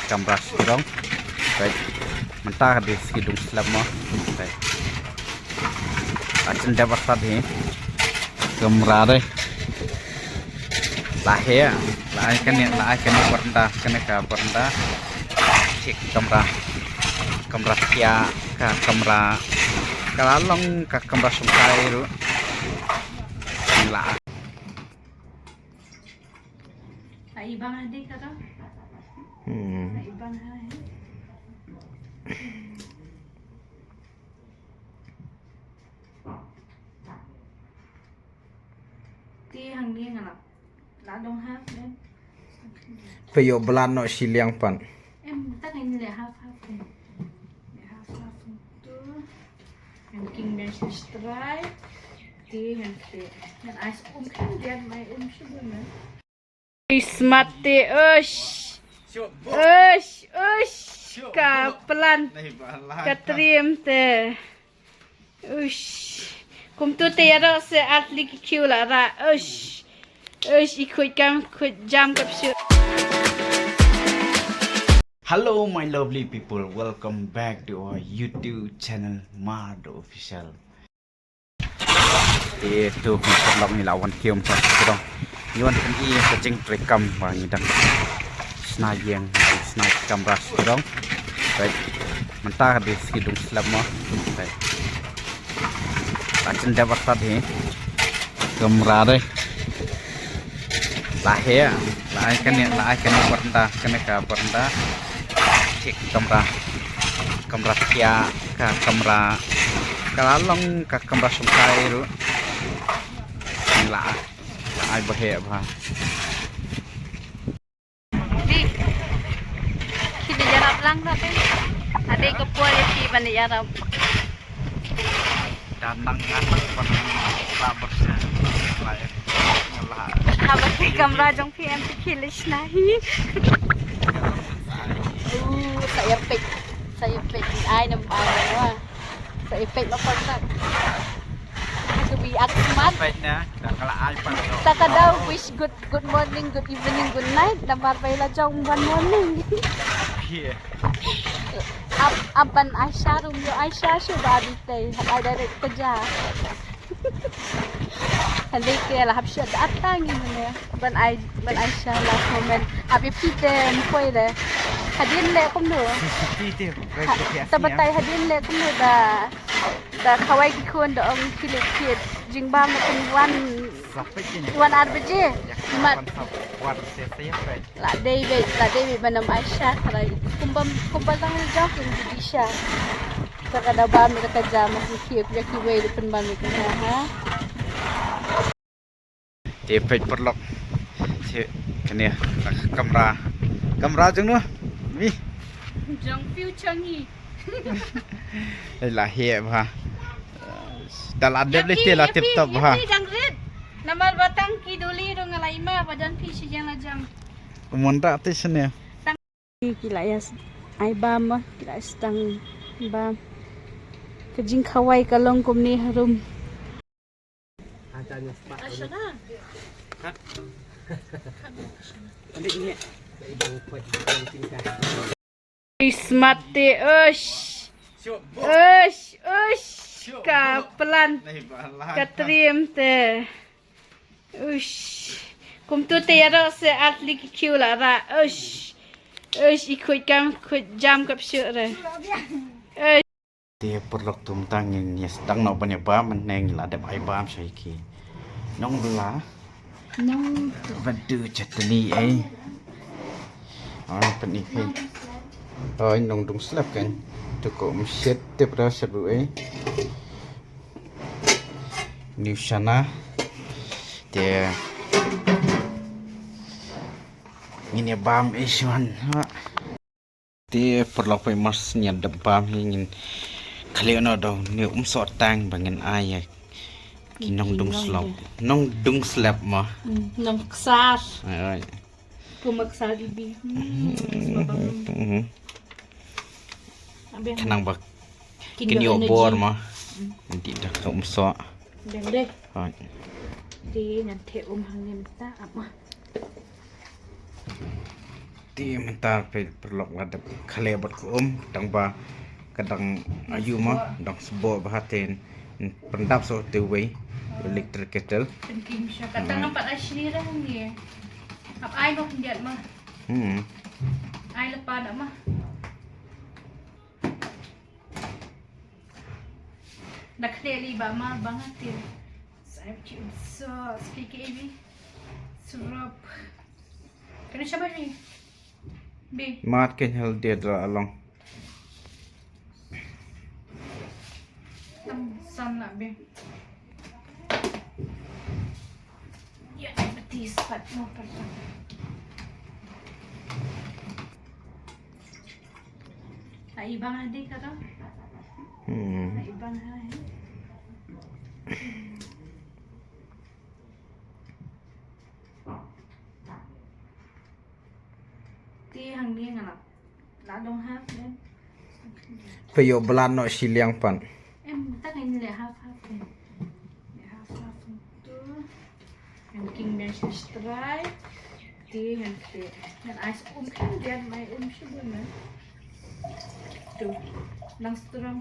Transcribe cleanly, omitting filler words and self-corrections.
kamera sedang baik mentah di hidung selama baik acan dapat tadi kamera deh lahir kan pernah kena pernah cek kamera kia ke kamera kalalong ke kamera sungkai itu lah ibang hadi ka ka ibang hai ti hang ni ngala la dong ha nên peyo belan no siliang pan em ta ngay le ha tu yang king dan stray ti yang te yang ice kan dia mai sebelumnya Ismati ush ka pelan katrim te ush kum tu te yara se atli ki kiu la ra ush ikut jam kap shu. Hello my lovely people, welcome back to our YouTube channel Mado Official. Itu perlong ni lawan kiom pas dong. Yuan kan i kecing rekam bang dan snayeng snay kamera dong. Baik mentah di hidung selama baik acan dapat tadi kamera deh lahir kan pernah kena pernah cek kamera kia ke kamera kalalong ke kamera sungkai itu lah ai bahaya bah Di kita jarap lang natin ada ke puan di mana jarap danang pernah bersih lain lah habis di kamera jong PM kilish nahi saya pek ai nam ai wa saya pek ma pernah to be akmat baiknya dan kalau ai pernah takadaw wish good morning, good evening, good night namar pala jong one morning apan Aisyah rumyo Aisyah sudah abitay ada kerja hindi kaya lahap siya datang yun ya ban Aisyah last moment abi pite pwede hadin le kumno tabatay hadin le kumno da kawai kikun da ang kilikit jingbang na kung one arbaje mat la David manam Aisyah karay kumbang lang jauh yung di siya kada ba mi ka jama ki ki way depan ba mi ka ha David perlok si kene kamera jeng no mi jong future ni lahir bah dalam ada boleh lah tip top bah jang red namar batang ki duli ro ngalai ma badan pi si jang lajang umonda atis ne kila ya ai bam kila stang bam kejing kawai kalong kumni harum Asyana Ismati ush ka pelan katrim te ush kum tu te yara se atli ki kiu la ra ush ikut jam kap shu re dia perlok tumtang yang sedang nak banyak bam meneng lah ada ai bam saiki nong belah nong bantu chatni penik nong dung slap kan tuko mset te pra sabu new sana dia ini bam iswan dia perlok mas nyad bam ingin kali ono dong ni sot tang bangin ai ki nong dung slap ma nong ksar ai kumaksar ibi kenang bak kini obor ma nanti dah so deh ai di nanti hangin ta apa Ti mentar pe perlok ada kalebat ko tang ba kadang ayu mah dang sebo bahaten pendap so the way electric kettle. Penting siya. Katang nampak asyrira ni. Ap ay mo hindi mah. Ay lepada mah. Nakdeli ba ma bangatin. Saya cium sos PKB. Surup. Kena siapa ni? B. Mat ken hel dia dra along. Sam nak B. Ya, betis pat mo pertama. Ay ibang adik ka to? Ay ibang hai. Ti hang ni ngala. Ladong half then. Peyo belan no siliang pan. Tak ini le half ni. Le half tu. Yang king bench strike. Ti yang ti. Dan ice kan dia mai siya na. Tu. Nang strong.